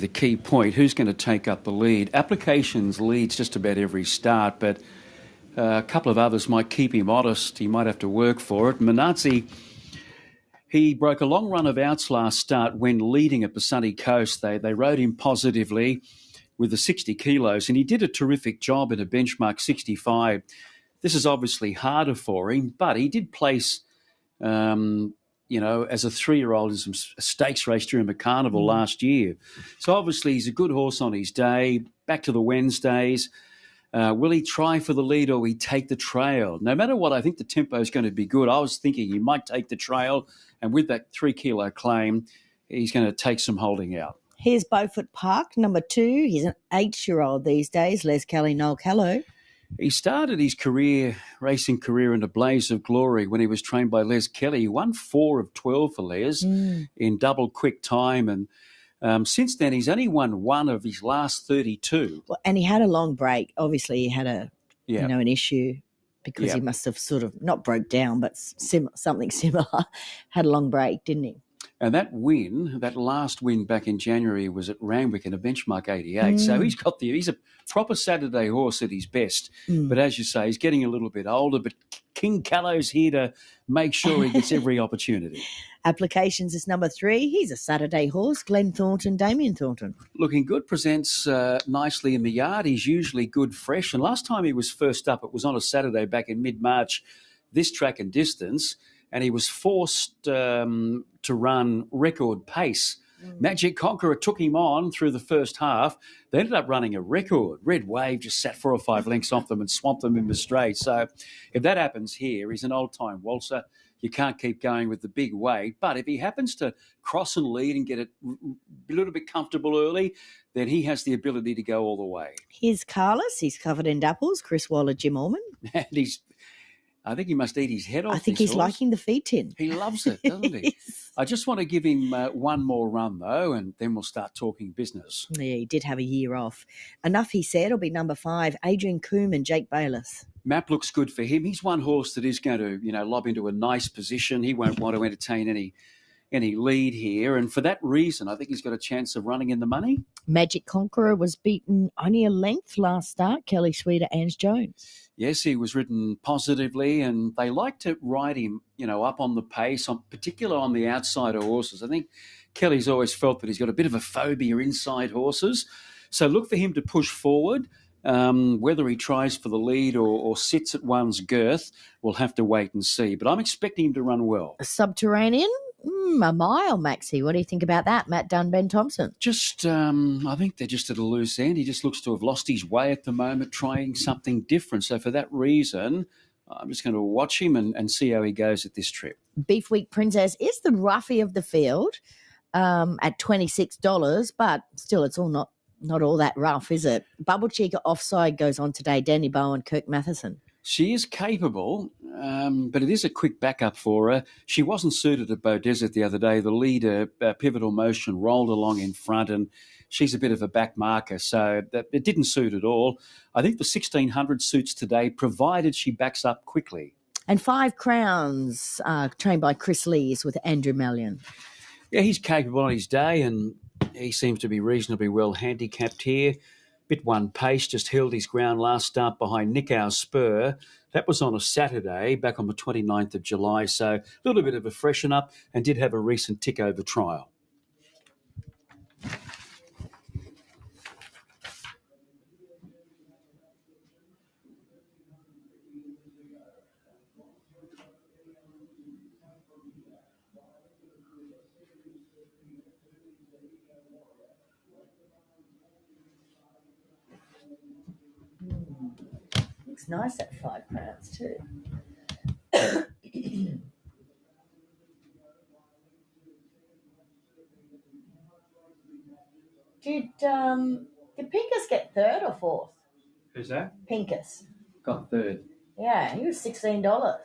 The key point, who's going to take up the lead? Applications leads just about every start, but a couple of others might keep him honest. He might have to work for it. Menazzi, he broke a long run of outs last start when leading at the sunny coast. They rode him positively with the 60 kilos, and he did a terrific job in a benchmark 65. This is obviously harder for him, but he did place as a 3-year-old in some stakes race during the carnival last year. So obviously he's a good horse on his day. Back to the Wednesdays. Will he try for the lead or will he take the trail? No matter what, I think the tempo is going to be good. I was thinking he might take the trail, and with that 3-kilo claim, he's going to take some holding out. Here's Beaufort Park, number 2. He's an 8-year-old these days. Les Kelly, Noel Callow. He started his racing career in a blaze of glory when he was trained by Les Kelly. He won 4 of 12 for Les in double quick time. And since then, he's only won 1 of his last 32. Well, and he had a long break. Obviously, he had an issue because he must have sort of not broke down, but something similar. Had a long break, didn't he? And that last win back in January was at Randwick in a benchmark 88. So he's a proper Saturday horse at his best. But as you say, he's getting a little bit older. But King Callow's here to make sure he gets every opportunity. Applications is number 3. He's a Saturday horse. Glenn Thornton, Damien Thornton. Looking good, presents nicely in the yard. He's usually good fresh. And last time he was first up, it was on a Saturday back in mid-March, this track and distance. And he was forced to run record pace. Magic Conqueror took him on through the first half. They ended up running a record. Red Wave just sat 4 or 5 lengths off them and swamped them in the straight. So if that happens here, he's an old-time waltzer. You can't keep going with the big weight. But if he happens to cross and lead and get it a little bit comfortable early, then he has the ability to go all the way. Here's Carlos. He's covered in dapples. Chris Waller, Jim Orman. And I think he must eat his head off. I think he's liking the feed tin. He loves it, doesn't he? I just want to give him one more run, though, and then we'll start talking business. Yeah, he did have a year off. Enough, he said. It'll be number 5, Adrian Coombe and Jake Bayless. Map looks good for him. He's one horse that is going to, lob into a nice position. He won't want to entertain any lead here. And for that reason, I think he's got a chance of running in the money. Magic Conqueror was beaten only a length last start. Kelly Sweeter, Ange Jones. Yes, he was ridden positively, and they like to ride him, up on the pace, particularly on the outside of horses. I think Kelly's always felt that he's got a bit of a phobia inside horses. So look for him to push forward. Whether he tries for the lead or sits at one's girth, we'll have to wait and see. But I'm expecting him to run well. A Subterranean? A mile, Maxie. What do you think about that, Matt Dunn, Ben Thompson? I think they're just at a loose end. He just looks to have lost his way at the moment, trying something different. So for that reason, I'm just going to watch him and see how he goes at this trip. Beef Week Princess is the roughie of the field at $26, but still it's all not all that rough, is it? Bubble Cheeker offside goes on today. Danny Bowen, Kirk Matheson. She is capable, but it is a quick backup for her. She wasn't suited at Bow Desert the other day. The leader, Pivotal Motion, rolled along in front, and she's a bit of a back marker, so it didn't suit at all. I think the 1600 suits today, provided she backs up quickly. And 5 Crowns, trained by Chris Lees with Andrew Mallion. Yeah, he's capable on his day, and he seems to be reasonably well handicapped here. Bit one pace, just held his ground last start behind Nick Our Spur. That was on a Saturday, back on the 29th of July, so a little bit of a freshen up, and did have a recent tick-over trial. Looks nice at 5 Crowns too. Did Pincus get 3rd or 4th? Who's that? Pincus. Got 3rd. Yeah, he was $16.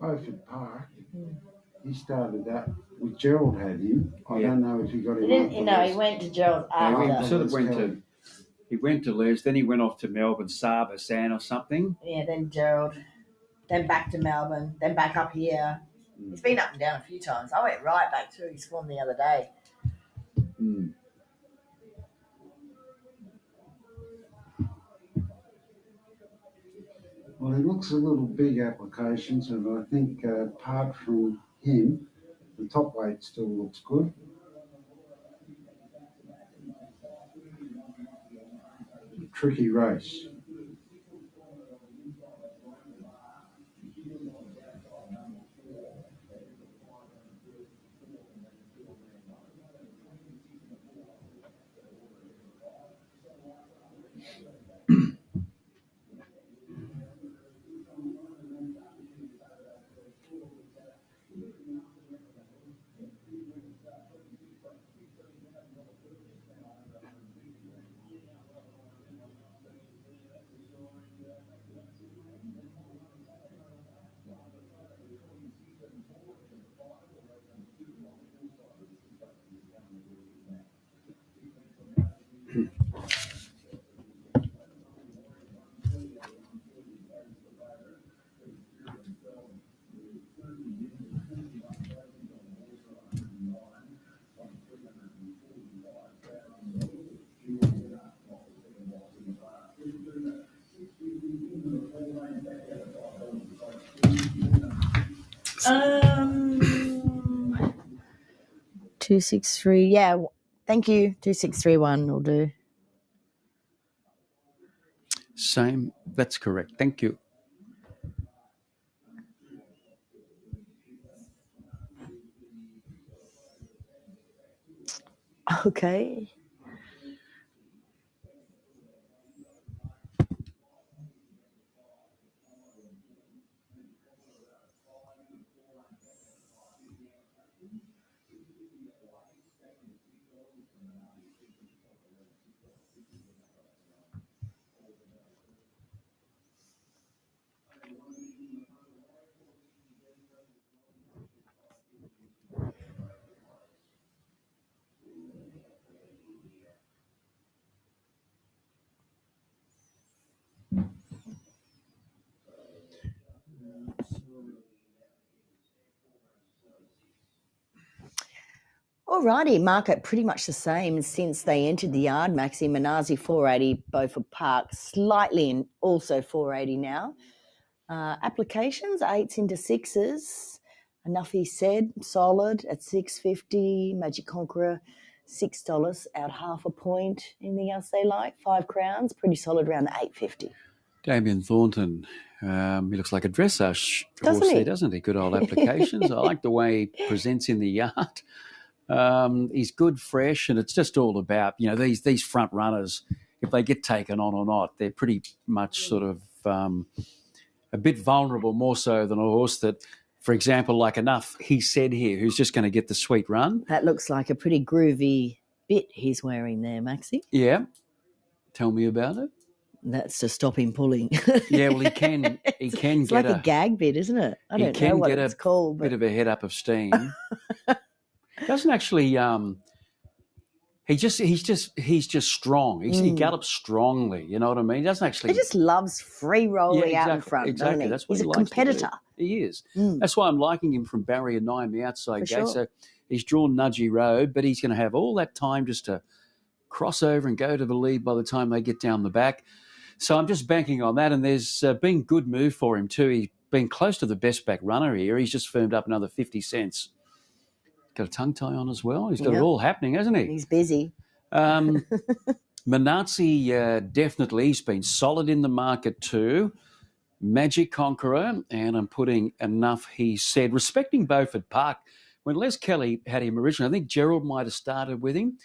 Beaufort Park. He started that with Gerald had him. I don't know if he got him. He went to Gerald after. He sort of went to Les, then he went off to Melbourne, Saba, San or something. Yeah, then Gerald, then back to Melbourne, then back up here. He's been up and down a few times. I went right back through his form the other day. Well, he looks a little big applications, and I think apart from him, the top weight still looks good. Tricky race. Um, 263. Yeah, thank you. 2631 will do. Same. That's correct. Thank you. Okay. Alrighty, market pretty much the same since they entered the yard. Maxi Menazzi 480, Beaufort Park slightly in, also 480 now. Applications 8s into 6s. Enough he said, solid at 650. Magic Conqueror $6 out half a point. Anything else they like? 5 crowns, pretty solid around the 850. Damien Thornton, he looks like a dressage Doesn't horse he? there, doesn't he? Good old applications. I like the way he presents in the yard. He's good, fresh, and it's just all about, these front runners, if they get taken on or not, they're pretty much sort of a bit vulnerable, more so than a horse that, for example, like Enough, he said here, who's just going to get the sweet run. That looks like a pretty groovy bit he's wearing there, Maxi. Yeah. Tell me about it. That's to stop him pulling. Yeah, well, he can it's get like a gag bit, isn't it? I don't know what it's called. Bit of a head up of steam. Doesn't actually. He's just strong. He gallops strongly. You know what I mean? He doesn't actually. He just loves free rolling out in front. Exactly. Doesn't he? That's what he's he a likes competitor. To do. He is. That's why I'm liking him from barrier 9, the outside gate. Sure. So he's drawn Nudgy Road, but he's going to have all that time just to cross over and go to the lead by the time they get down the back. So I'm just banking on that, and there's been good move for him too. He's been close to the best back runner here. He's just firmed up another 50 cents. Got a tongue tie on as well. He's got it all happening, hasn't he? He's busy. Menazzi, definitely. He's been solid in the market too. Magic Conqueror, and I'm putting Enough, he said. Respecting Beaufort Park, when Les Kelly had him originally, I think Gerald might have started with him.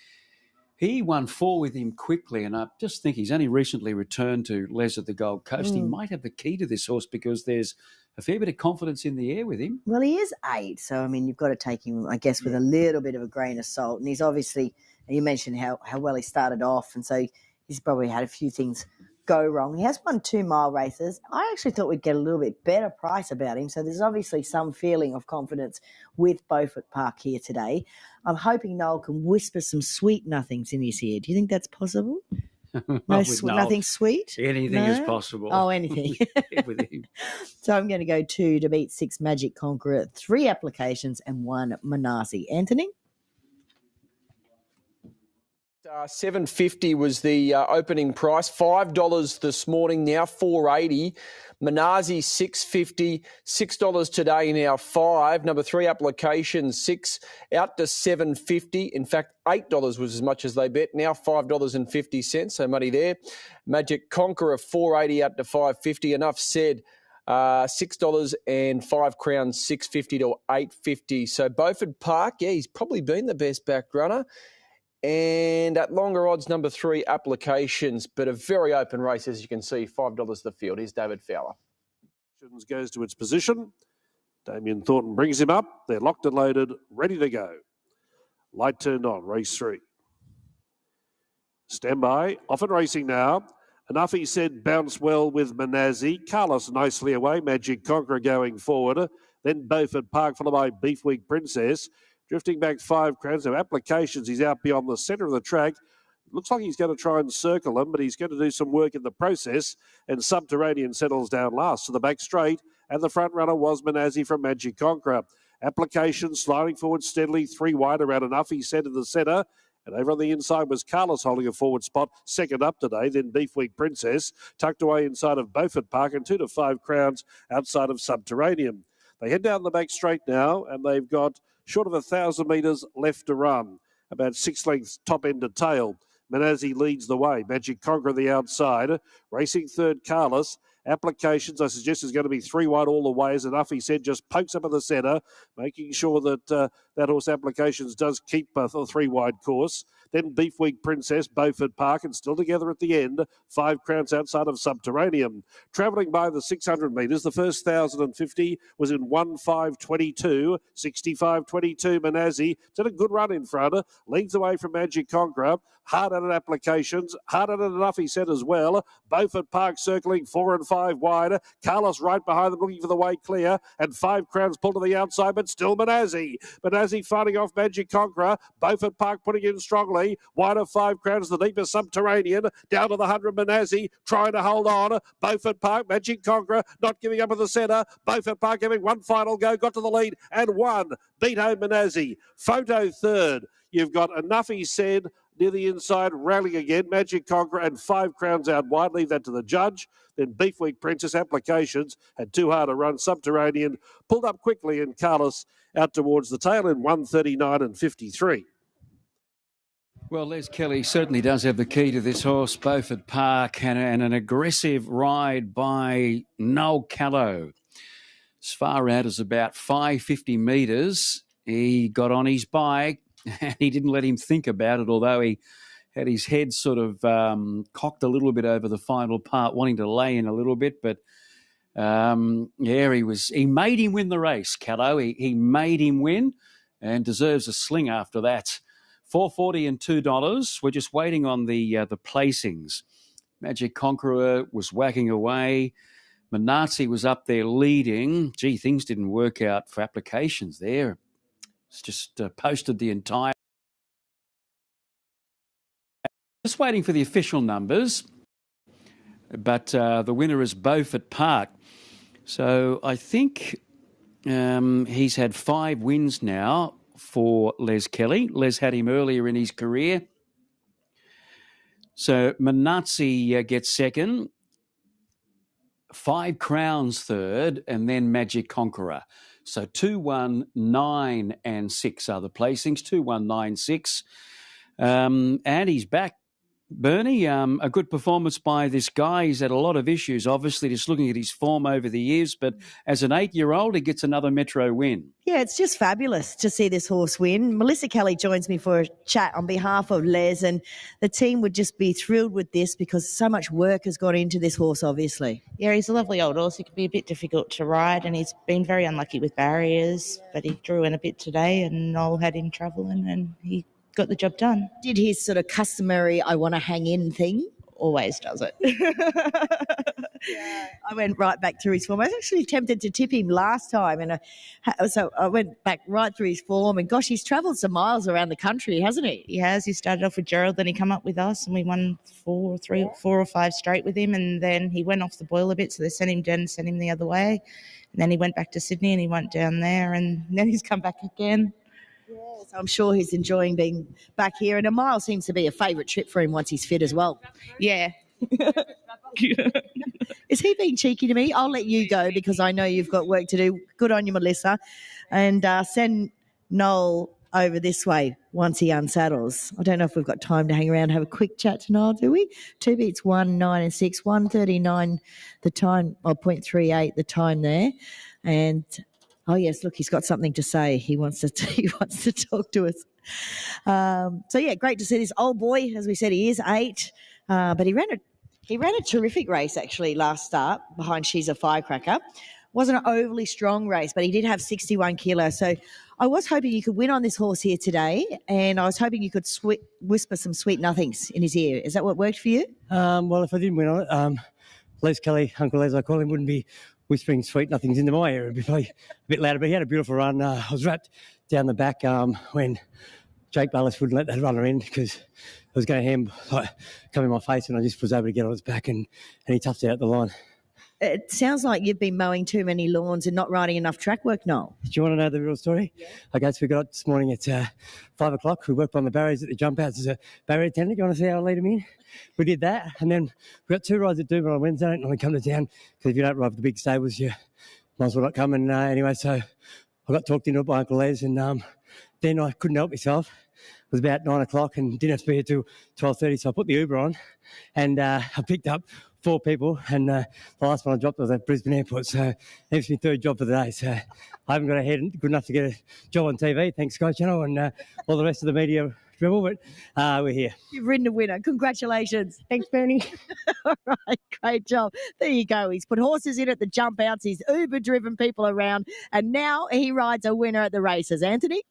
He won 4 with him quickly, and I just think he's only recently returned to Les at the Gold Coast. He might have the key to this horse because there's a fair bit of confidence in the air with him. Well, he is 8, so, I mean, you've got to take him, I guess, with a little bit of a grain of salt. And he's obviously, you mentioned how well he started off, and so he's probably had a few things go wrong. He has won 2 mile races. I actually thought we'd get a little bit better price about him. So there's obviously some feeling of confidence with Beaufort Park here today. I'm hoping Noel can whisper some sweet nothings in his ear. Do you think that's possible? No, nothing sweet? Anything is possible. Oh, anything. With him. So I'm going to go 2 to beat 6 Magic Conqueror, 3 applications and 1 Menazzi. Anthony? $7.50 was the opening price. $5 this morning, now $4.80. Menazzi $6.50, $6 today, now $5. Number 3 application, 6 out to $7.50. In fact, $8 was as much as they bet. Now $5.50, so money there. Magic Conqueror $4.80 out to $5.50. Enough said. $6 and 5 crowns, $6.50 to $8.50. So Beaufort Park, yeah, he's probably been the best back runner. And at longer odds, number 3 applications, but a very open race, as you can see, $5 the field. Here's David Fowler. Goes to its position. Damien Thornton brings him up. They're locked and loaded, ready to go. Light turned on, race 3. Stand by, off and racing now. Enough, he said, bounce well with Menazzi. Carlos nicely away, Magic Conqueror going forward. Then Beaufort Park, followed by Beef Week Princess. Drifting back 5 crowns. So applications, he's out beyond the centre of the track. Looks like he's going to try and circle him, but he's going to do some work in the process. And Subterranean settles down last to the back straight. And the front runner was Menazzi from Magic Conqueror. Applications sliding forward steadily, 3 wide around Enough, he said, in the centre. And over on the inside was Carlos holding a forward spot, second up today. Then Beef Week Princess tucked away inside of Beaufort Park and 2 to 5 crowns outside of Subterranean. They head down the back straight now, and they've got short of 1,000 metres left to run. About 6 lengths top end to tail. Menazzi leads the way. Magic Conqueror the outside. Racing third, Carlos. Applications, I suggest, is going to be 3 wide all the way. As Enough, he said, just pokes up in the centre, making sure that that horse Applications does keep a 3 wide course. Then Beef Week Princess, Beaufort Park, and still together at the end, 5 crowns outside of Subterranean. Travelling by the 600 metres, the first 1,050 was in 1:5:22, 65:22. Menazzi did a good run in front, leads away from Magic Conqueror. Hard at it Applications, hard at it Enough, he said as well. Beaufort Park circling 4 and 5 wide. Carlos right behind them looking for the way clear, and 5 crowns pulled to the outside, but still Menazzi. Menazzi fighting off Magic Conqueror. Beaufort Park putting in strongly. Wide of 5 crowns, the deepest Subterranean. Down to the 100, Menazzi trying to hold on. Beaufort Park, Magic Conqueror not giving up in the centre. Beaufort Park giving one final go, got to the lead and won. Beat home Menazzi. Photo third. You've got Enough, he said, near the inside, rallying again. Magic Conqueror and 5 crowns out wide. Leave that to the judge. Then Beef Week Princess Applications had too hard a run. Subterranean pulled up quickly, and Carlos out towards the tail in 1:39 and 53. Well, Les Kelly certainly does have the key to this horse, Beaufort Park, and an aggressive ride by Noel Callow. As far out as about 550 metres, he got on his bike and he didn't let him think about it, although he had his head sort of cocked a little bit over the final part, wanting to lay in a little bit. But, he made him win the race, Callow. He made him win and deserves a sling after that. $4.40 and $2. We're just waiting on the placings. Magic Conqueror was whacking away. Menazzi was up there leading. Gee, things didn't work out for Applications there. It's just posted the entire. Just waiting for the official numbers. But the winner is Beaufort Park. So I think he's had 5 wins now for Les Kelly. Les had him earlier in his career. So Menazzi gets second, 5 crowns third, and then Magic Conqueror. So 2, 1, 9, and 6 are the placings. 2, 1, 9, 6. And he's back. Bernie, a good performance by this guy. He's had a lot of issues, obviously, just looking at his form over the years. But as an 8-year-old, he gets another Metro win. Yeah, it's just fabulous to see this horse win. Melissa Kelly joins me for a chat on behalf of Les, and the team would just be thrilled with this because so much work has gone into this horse, obviously. Yeah, he's a lovely old horse. He can be a bit difficult to ride, and he's been very unlucky with barriers, but he drew in a bit today, and Noel had him travelling, and he got the job done. Did his sort of customary I want to hang in thing? always does it. Yeah, I went right back through his form. I was actually tempted to tip him last time, and so I went back right through his form. And gosh, he's travelled some miles around the country, hasn't he? He has. He started off with Gerald, then he come up with us, and we won 4 or 5 straight with him. And then he went off the boil a bit, so they sent him down and sent him the other way. And then he went back to Sydney, and he went down there, and then he's come back again. Yes, I'm sure he's enjoying being back here. And a mile seems to be a favourite trip for him once he's fit as well. Yeah. Is he being cheeky to me? I'll let you go because I know you've got work to do. Good on you, Melissa. And send Noel over this way once he unsaddles. I don't know if we've got time to hang around and have a quick chat to Noel, do we? 2 beats 1, 9 and 6, 1:39 the time, or 0.38 the time there. And oh yes, look, he's got something to say. He wants to talk to us. So yeah, great to see this old boy. As we said, he is 8, but he ran a terrific race actually last start behind She's a Firecracker. Wasn't an overly strong race, but he did have 61 kilos. So I was hoping you could win on this horse here today, and I was hoping you could whisper some sweet nothings in his ear. Is that what worked for you? Well, if I didn't win on it, Les Kelly, Uncle Les, I call him, wouldn't be whispering sweet nothings into my ear. It'd be probably a bit louder, but he had a beautiful run. I was wrapped down the back when Jake Ballas wouldn't let that runner in because it was going to come in my face, and I just was able to get on his back, and he toughed out the line. It sounds like you've been mowing too many lawns and not riding enough track work, Noel. Do you want to know the real story? Yeah. Okay, so we got up this morning at 5 o'clock. We worked on the barriers at the jump outs as a barrier attendant. You want to see how I lead them in? We did that, and then we got 2 rides at Doomben on Wednesday. I don't normally come to town because if you don't ride for the big stables, you might as well not come. And anyway, so I got talked into it by Uncle Les, and then I couldn't help myself. It was about 9 o'clock and didn't have to be here till 12:30, so I put the Uber on, and I picked up 4 people, and the last one I dropped was at Brisbane Airport, so it's my 3rd job for the day. So I haven't got a head good enough to get a job on TV, thanks Sky Channel and all the rest of the media dribble, but we're here. You've ridden a winner. Congratulations. Thanks, Bernie. All right, great job. There you go. He's put horses in at the jump outs. He's Uber-driven people around, and now he rides a winner at the races. Anthony?